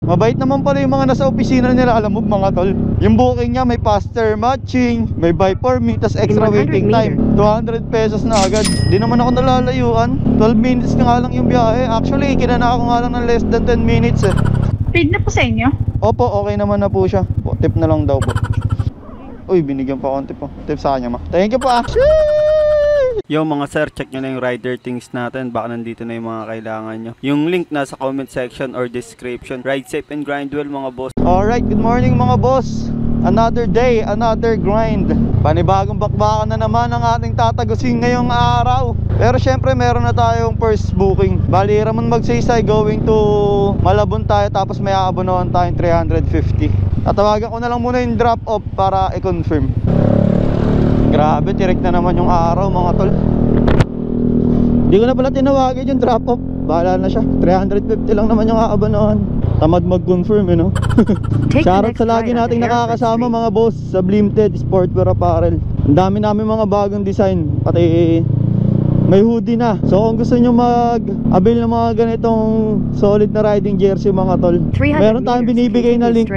Mabait naman pala yung mga nasa opisina nila, alam mo mga tol. Yung booking niya may faster matching, may buy for me, tas extra waiting time. 200 pesos na agad. Di naman ako nalalayuan. 12 minutes na nga lang yung biyahe. Actually, kinana ako nga lang ng less than 10 minutes eh. Paid na po sa inyo? Opo, okay naman na po siya. Po, tip na lang daw po. Uy, binigyan pa akong tip po. Tip sa kanya ma. Thank you po ah. Yo mga sir, check nyo na yung rider things natin. Baka nandito na yung mga kailangan nyo. Yung link nasa comment section or description. Ride safe and grind well mga boss. Alright, good morning mga boss. Another day, another grind. Panibagong bakbakan na naman ang ating tatagusin ngayong araw. Pero syempre meron na tayong first booking. Bali Ramon Magsaysay going to Malabon tayo, tapos may aabonohan tayong 350. Tatawagan ko na lang muna yung drop off para i-confirm. Grabe, tirik na naman yung araw mga tol. Hindi ko na pala tinawagan yung drop off. Bahala na siya, 350 lang naman yung aabonohan. Tamad mag-confirm you know. Shoutout sa lagi nating nakakasama mga boss sa Blimted Sportwear Apparel. Ang dami namin mga bagong design. Pati may hoodie na. So kung gusto nyo mag-avail ng mga ganitong solid na riding jersey mga tol, meron tayong binibigay na link.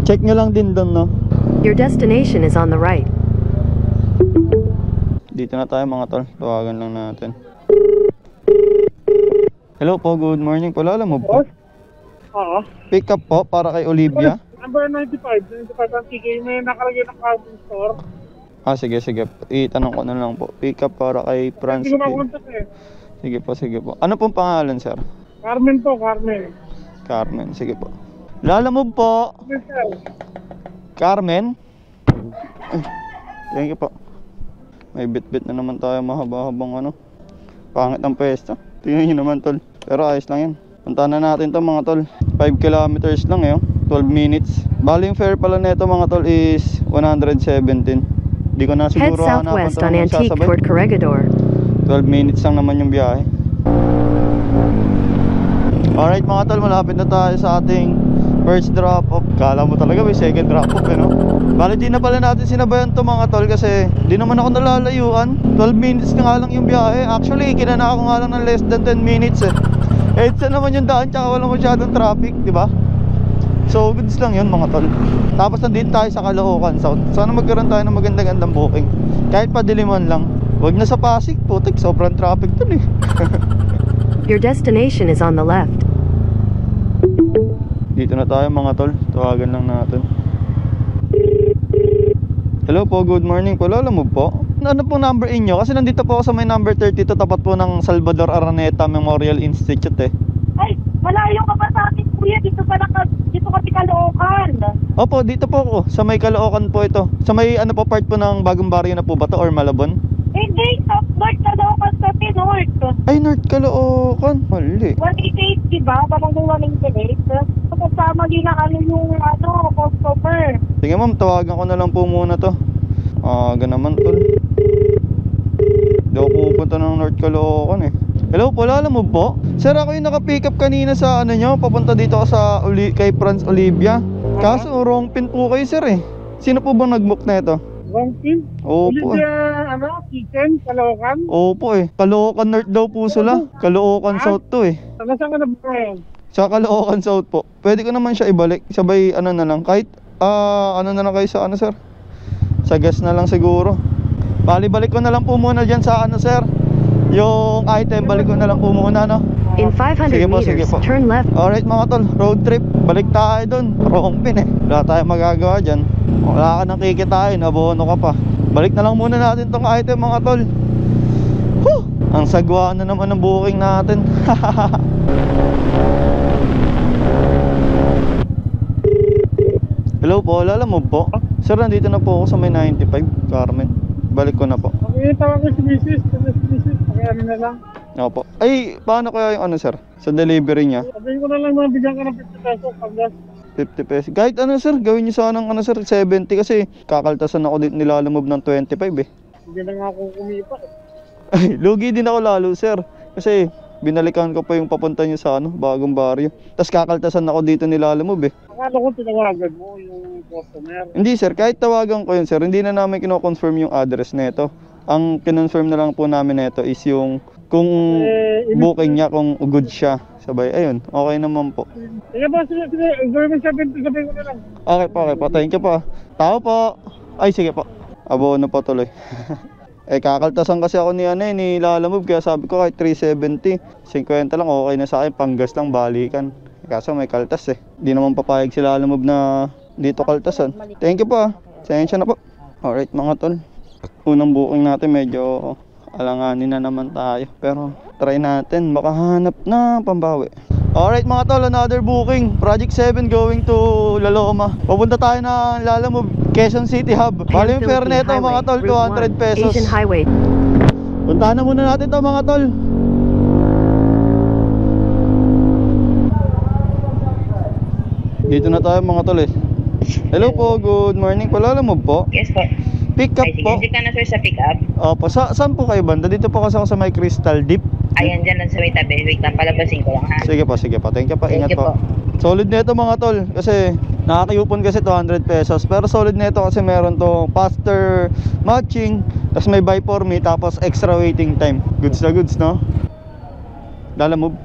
Check nyo lang din doon no. Your destination is on the right. Dito na tayo mga tol. Tawagan lang natin. Hello po, good morning po. Alam mo po? Oo. Pick up po para kay Olivia. Number 95 ang TK, may nakalagay ng carbon store. Ah sige sige, itanong ko na lang po. Pick up para kay Franz. Hindi ko makontak eh. Sige po. Ano pong pangalan sir? Carmen po, Carmen. Carmen, sige po. Lalamove po. Yes, sir. Carmen. Thank you po. May bit-bit na naman tayo, mahaba-habang ano. Pangit ang pwesto. Tingnan nyo naman tol. Pero ayos lang yan. Puntahan na natin to mga tol. 5 kilometers lang eh, 12 minutes. Bali yung fare pala nito mga tol is 117. Di ko na Head siguro hanapan southwest to on ng Antique sasabay. toward Corregidor. 12 minutes lang naman yung biyahe. Alright mga tol, malapit na tayo sa ating first drop off. Kala mo talaga may second drop off eh no. Bali di na pala natin sinabayan to mga tol kasi di naman ako nalalayuan. 12 minutes na nga lang yung biyahe. Actually kinana ako nga lang ng less than 10 minutes eh. EDSA naman yung daan, tsaka walang masyadong traffic, di ba? So goods lang yun mga tol. Tapos nandito tayo sa Caloocan South. Sana magkaroon tayo ng magandang buking. Kahit padiliman lang. Huwag na sa Pasig, putik, sobrang traffic dun eh. Your destination is on the left. Dito na tayo mga tol, tawagan lang natin. Hello po, good morning po. Alam mo po? Ano pong number inyo? Kasi nandito po ako sa may number 32, tapat po ng Salvador Araneta Memorial Institute eh. Ay, malayo ka pa sa atin kuya. Dito kami Caloocan. Opo, dito po ako. Sa may Caloocan po ito. Sa may ano po part po ng Bagong Barrio na po ba to or Malabon? Hindi, South North Caloocan sa North. Ay, North Caloocan. Mali. 188, diba? Parang yung 188. Kasama din na yung customer. Sige ma'am, tawagan ko na lang po muna to. Ganaman tol. Hindi ako pupunta ng North Caloocan eh. Hello po, alam mo po? Sir, ako yung naka-pick up kanina sa ano nyo. Papunta dito ako sa kay Franz Olivia. Kaso wrong pin po kayo sir eh. Sino po bang nag-book na ito? Wrong pin? Opo. Olivia, Kitchen, Caloocan. Opo eh. Caloocan North daw po sila. Caloocan South to eh. Saan ka na ba ngayon? Sa Caloocan South po. Pwede ko naman siya ibalik. Sabay ano na lang. Kahit ano na lang kayo sa ano sir. Sa gas na lang siguro. Bali balik ko na lang po muna dyan sa ano sir. Yung item balik ko na lang po muna no. In 500 Sige po, sige meters, po. turn left. Alright mga tol, road trip. Balik tayo dun. Wrong pin eh. Wala tayong magagawa dyan. Wala ka nang kikitain, abono ka pa. Balik na lang muna natin tong item mga tol. Whew! Ang sagwa na naman ng booking natin. Hello po, alam mo po? Sir, nandito na po ako sa may 95, Carmen. Balik ko na po. Okay, tawag ko si Mrs. Okay, ano na lang. Opo. Ay, paano kaya yung ano sir? Sa delivery niya? Sabihin ko na lang mga bigyan ka ng 50 pesos pag gas. 50 pesos. Kahit ano sir, gawin niyo sana ng ano sir, 70 kasi kakaltasan ako din nilalamove ng 25 eh. Hindi na nga ako kumipa. Ay, lugi din ako lalo sir. Kasi binalikan ko pa yung papunta niyo sa ano, Bagong Barrio. Tapos kakaltasan ako dito nilalamove eh. Akala ko tinawagan mo yung customer. Hindi sir, kahit tawagan ko yun sir, hindi na namin kino-confirm yung address nito. Ang kinonfirm na lang po namin nito is yung kung booking niya, kung good siya Sabay, ayun, okay naman po. Sige po, sige. Government 70, sabihin ko na lang. Okay po. Thank you po. Tao po. Ay, sige po. Abono po tuloy. Kakaltasan kasi ako ni Lalamove, kaya sabi ko kahit 370, 50 lang okay na sa akin, panggas lang, balikan. Kaso may kaltas Di naman papayag si Lalamove na dito kaltasan. Thank you po. Sensya na po. Alright mga tol. Unang booking natin medyo alanganin na naman tayo. Pero try natin, baka hanap na pambawi. Alright mga tol, another booking. Project 7 going to Laloma. Papunta tayo ng Lalamove, Quezon City Hub. Bali yung fare neto mga tol, 200 pesos. Asian Highway. Puntahan na muna natin to mga tol. Dito na tayo mga tol Hello po, good morning po. Lalamove po. Yes po. Pick up Ay, sige, po. hindi ka na sir sa pick up. Opo, saan po kayo banda? Dito po kasi ako sa may Crystal Deep. Ayan, dyan lang sa may tabi. Wait lang, palabasin ko lang ha. Sige po. Thank you po. Thank Ingat you po. po. Solid nito mga tol. Kasi nakakiyupon kasi 200 pesos. Pero solid nito kasi meron to faster matching. Tapos may buy for me. Tapos extra waiting time. Goods na goods, no? Lalamove.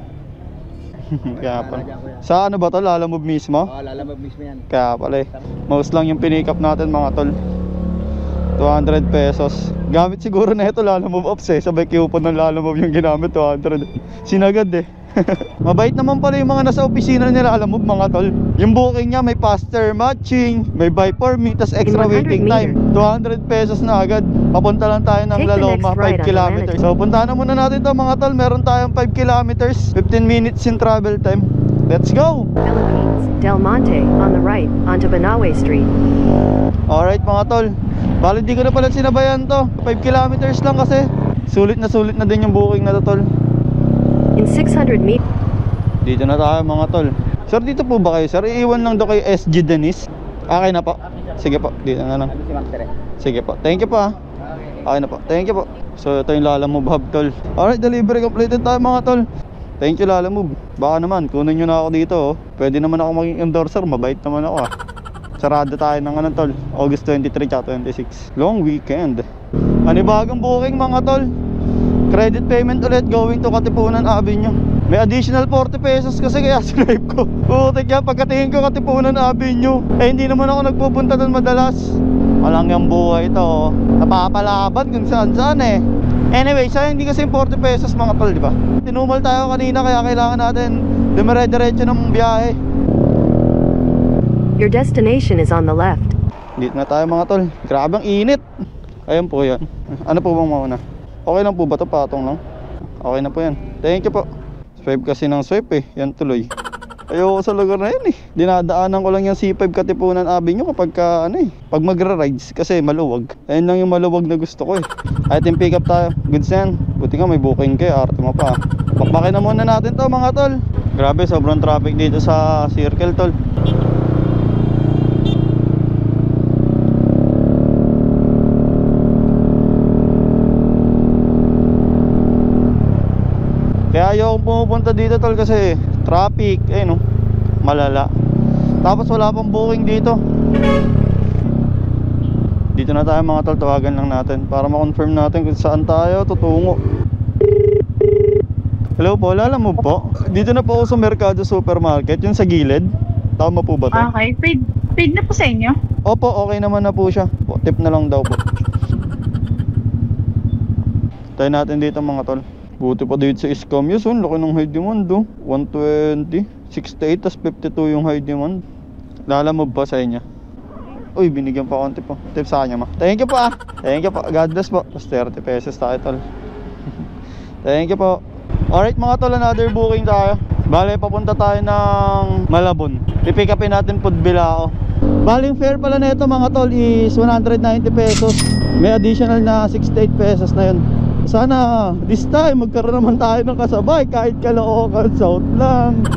Kaya pala. Sa ano ba to? Lalamove mismo? Oo, Lalamove mismo yan. Kaya pala mouse lang yung pinick up natin mga tol. 200 pesos. Gamit siguro na ito Lalamove Ops Sabay coupon ng Lalamove yung ginamit, 200. Sinagad Mabait naman pala yung mga nasa opisina nila Lalamove mga tol. Yung booking niya may faster matching, may buy for me, tas extra In 100 waiting time. 200 pesos na agad. Papunta lang tayo ng Take the Laloma, next right 5 on kilometers. Atlantic. So puntahan na muna natin to mga tol. Meron tayong 5 kilometers, 15 minutes in travel time. Let's go! Philippines, Del Monte, on the right, onto Banawe Street. Alright mga tol. Bali di ko na pala sinabayan to. 5 kilometers lang kasi. Sulit na din yung booking na to tol. In 600 meters. Dito na tayo mga tol. Sir, dito po ba kayo sir? Iiwan lang daw kay SG Dennis. Okay na po. Sige po, dito na lang. Sige po, thank you po Okay na po, thank you po. So ito yung Lalamove Hub tol. Alright, delivery completed tayo mga tol. Thank you Lalamove. Baka naman, kunin nyo na ako dito Pwede naman ako maging endorser, mabait naman ako Sarado tayo ng ano tol, August 23 at 26. Long weekend. Panibagong booking mga tol. Credit payment ulit going to Katipunan Avenue. May additional 40 pesos kasi kaya sinipe ko. Putik yan, pagkatingin ko Katipunan Avenue. Hindi naman ako nagpupunta doon madalas. Walang yung buhay ito Napapalaban kung saan Anyway, sayang hindi kasi yung 40 pesos mga tol, di ba? Tinumal tayo kanina kaya kailangan natin dumire-diretso ng biyahe. Your destination is on the left. Dito na tayo mga tol. Grabe ang init. Ayun po yan. Ano po bang mauna? Okay lang po ba ito? Patong lang. Okay na po yan. Thank you po. Swipe kasi ng swipe Yan tuloy. Ayoko sa lugar na yan Dinadaanan ko lang yung C5 Katipunan Avenue kapag pag magra-rides kasi maluwag. Ayun lang yung maluwag na gusto ko Ay team pick up tayo. Goods yan. Buti nga may booking kayo. Arte mo pa Bakbakin na muna natin to mga tol. Grabe sobrang traffic dito sa circle tol. Kaya ayoko pumupunta dito tol kasi traffic, malala. Tapos wala pang booking dito. Dito na tayo mga tol, tawagan lang natin para ma-confirm natin kung saan tayo tutungo. Hello po, Lalamove po. Dito na po ako sa Mercado Supermarket, yung sa gilid. Tama po ba to? Okay, paid na po sa inyo? Opo, okay naman na po siya. Tip na lang daw po. Tayo natin dito mga tol. Buti pa dito sa Scam yun, laki ng high demand 120, 68, tas 52 yung high demand. Lalamove pa sa inyo. Uy, binigyan pa konti po. Tip sa kanya Thank you po Thank you po, God bless po. Tapos 30 pesos tayo tol. Thank you po. Alright mga tol, another booking tayo. Bale, papunta tayo ng Malabon. Pipick upin natin Pudbilao. Bale, yung fare pala nito mga tol is 190 pesos. May additional na 68 pesos na yun. Sana this time magkaroon naman tayo ng kasabay kahit Caloocan South lang.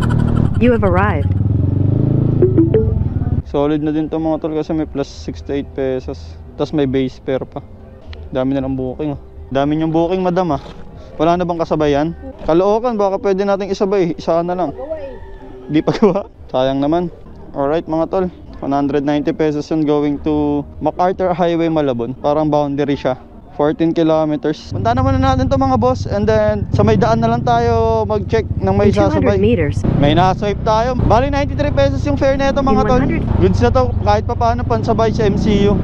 You have arrived. Solid na din to mga tol kasi may plus 68 pesos. Tapos may base fare pa. Dami na ng booking Dami yung booking madam Wala na bang kasabayan? Caloocan baka pwede nating isabay. Isa na lang. Di pa gawa. Sayang naman. Alright mga tol, 190 pesos yun going to MacArthur Highway Malabon. Parang boundary siya. 14 kilometers. Punta naman na natin to mga boss. And then sa may daan na lang tayo mag-check ng may In 200 sasabay. meters, May na-swipe tayo. Bali 93 pesos yung fare nito mga In tol. 100. Goods na to kahit pa paano pansabay sa MCU.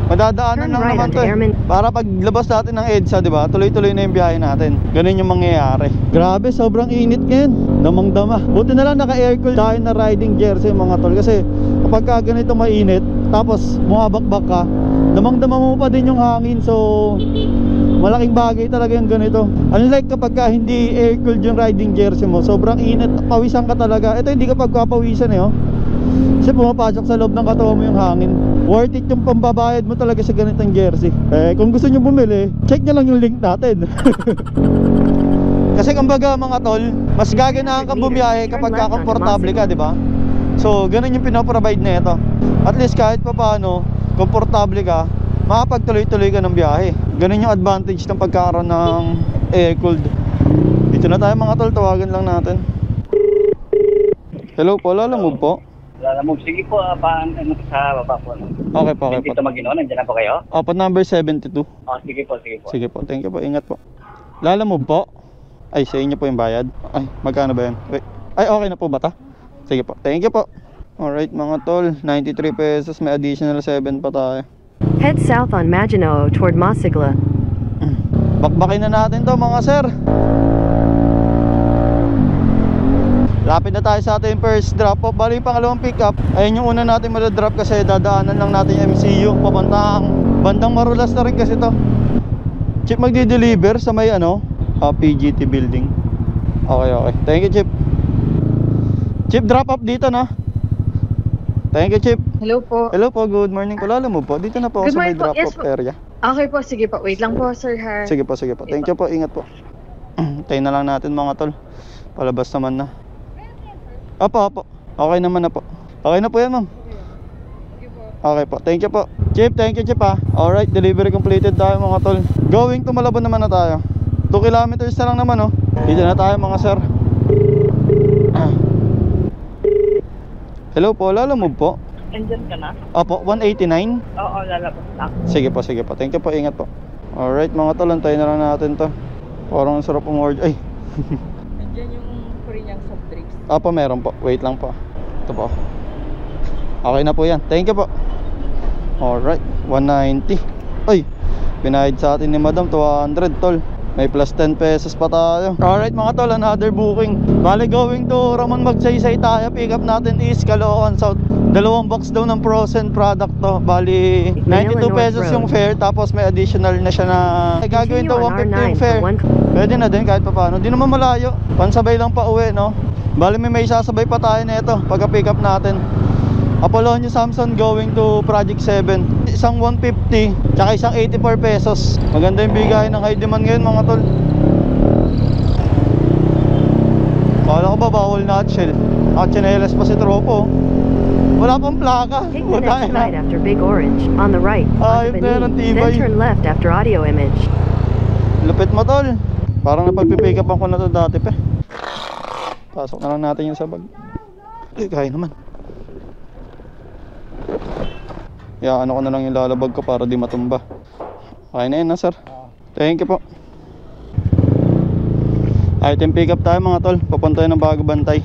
Madadaanan Turn lang right naman onto to Airman. para paglabas natin ng EDSA, di ba? Tuloy-tuloy na yung biyahe natin. Ganun yung mangyayari. Grabe, sobrang init ngayon. Damang-dama. Buti na lang naka-aircool tayo na riding jersey mga tol. Kasi kapag ka ganito mainit, tapos bumabakbak ka, damang-dama mo pa din yung hangin. So malaking bagay talaga yung ganito. Unlike kapag ka hindi air-cooled yung riding jersey mo, sobrang init, pawisan ka talaga. Ito hindi ka pagpapawisan eh, oh. Kasi pumapasok sa loob ng katawan mo yung hangin. Worth it yung pambabayad mo talaga sa ganitong jersey. Kung gusto nyo bumili, check nyo lang yung link natin. Kasi kumbaga mga tol, mas gaganahan kang bumiyahe kapag komportable ka, di ba? So ganun yung pinaprovide na ito. At least kahit pa paano, komportable ka, makapagtuloy-tuloy ka ng biyahe. Ganun yung advantage ng pagkakaroon ng air-cooled. Dito na tayo mga tol, tawagan lang natin. Hello po, lalamove po. Lalamove, sige po, ano, sa baba po. Okay po, okay po. Dito Maguino, nandiyan na po kayo? Opo, number 72. Sige po, sige po. Sige po, thank you po, ingat po. Lalamove po. Ay, sa inyo po yung bayad. Ay, magkano ba yan? Wait. Ay, okay na po ba ta? Sige po, thank you po. Alright mga tol, 93 pesos, may additional 7 pa tayo. head south on Maginoo toward Masigla. Bakbakin na natin to mga sir. Lapit na tayo sa ating first drop off. Bali yung pangalawang pick up, ayun yung una natin madadrop kasi dadaanan lang natin yung MCU papuntang bandang Marulas na rin kasi to. Chip magdi-deliver sa may ano, PGT building. Okay, okay, thank you Chip. Chip, drop off dito na. Thank you Chip. Hello po. Hello po, good morning po. Lalo mo po, dito na po ako Good sa may morning po. drop Yes off po. area. Okay po, sige po. Wait lang po, sir ha. Sige po, sige po. Thank you po, ingat po. Tayo na lang natin mga tol. Palabas naman na. Opo, opo. Okay naman na po. Okay na po yan, ma'am. Okay po, thank you po. Chip, thank you Chip ha. Alright, delivery completed tayo mga tol. Going to Malabon naman na tayo. 2 kilometers na lang naman oh. Dito na tayo mga sir. Hello po, lalamove po. Andyan ka na? Opo, 189. Oo, lalabas na. Sige po, sige po. Thank you po, ingat po. Alright mga tol, antayin na lang natin to. Parang sarap umorder. Ay. Andyan yung Korean soft drinks. Opo, meron po. Wait lang po. Ito po. Okay na po yan. Thank you po. Alright, 190. Ay, binayad sa atin ni madam 200 tol. May plus 10 pesos pa tayo. Alright mga tol, another booking. Bali going to Ramon Magsaysay tayo. Pick up natin is Caloocan South. 2 box daw ng frozen product to. Bali 92 pesos yung fare. Tapos may additional na siya na gagawin to 150 yung fare. Pwede na din kahit pa paano. Di naman malayo. Pansabay lang pa uwi no. Bali may sasabay pa tayo nito pagka pick up natin. Apolonio Samson going to Project 7. Isang 150 tsaka isang 84 pesos. Maganda yung bigay ng high demand ngayon mga tol. Kala ko ba bawal nutshell? At chinelas pa si tropo. Wala pang plaka. Take the next right after Big Orange, on the right, onto Beni, then turn left after Audio Image. Lupit mo tol. Parang napagpipick up ko na to dati pa. Pasok na lang natin yung sabag. Ay, kaya naman. Ano ko na lang yung lalabag ko para di matumba. Okay na yun na sir. Thank you po. Item pick up tayo mga tol. Papunta tayo ng Bago Bantay.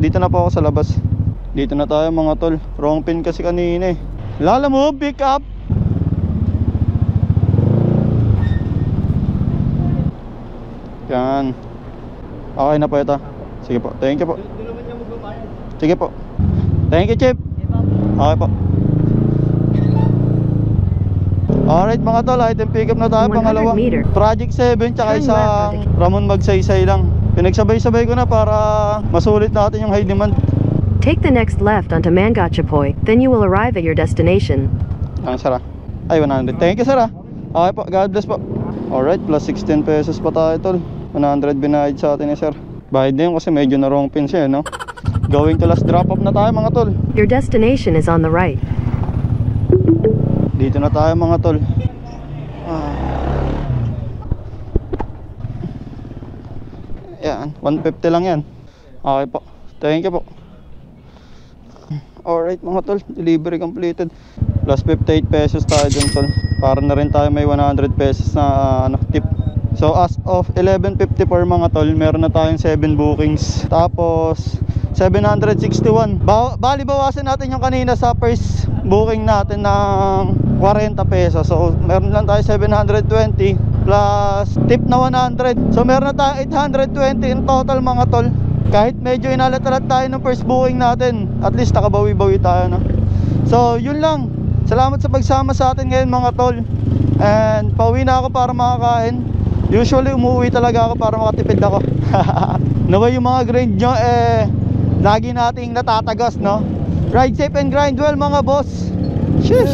Dito na po ako sa labas. Dito na tayo mga tol. Wrong pin kasi kanina eh. Lalamove, pick up. Yan. Okay na po ito. Sige po, thank you po. Sige po. Thank you Chip. Okay po. Alright mga tol, item pick up na tayo. 100 Pangalawa meter. Project 7 tsaka Turn isa left. Ramon Magsaysay lang. Pinagsabay-sabay ko na para masulit natin yung high demand. Take the next left onto Mangachapoy, then you will arrive at your destination. Ang sara. Ay 100. Thank you sir. Okay po, God bless po. Alright, plus 16 pesos pa tayo tol. 100 binayad sa atin ni sir. Bayad na yun kasi medyo na wrong pin siya no. Going to last drop off na tayo mga tol. Your destination is on the right. Dito na tayo mga tol. Yan, 150 lang yan. Okay po. Thank you po. Alright mga tol, delivery completed. Plus 58 pesos tayo dyan tol. Para na rin tayo may 100 pesos na tip. So as of 11:54 mga tol, meron na tayong 7 bookings. Tapos 761. Bali bawasan natin yung kanina sa first booking natin ng 40 pesos. So meron lang tayo 720 plus tip na 100. So meron na tayo 820 in total mga tol. Kahit medyo inalat-alat tayo ng first booking natin, at least nakabawi-bawi tayo, no? So yun lang. Salamat sa pagsama sa atin ngayon mga tol. And pauwi na ako para makakain. Usually umuwi talaga ako para makatipid ako. Naway yung mga grind nyo lagi nating natatagos, no? Ride safe and grind well mga boss. Sheesh.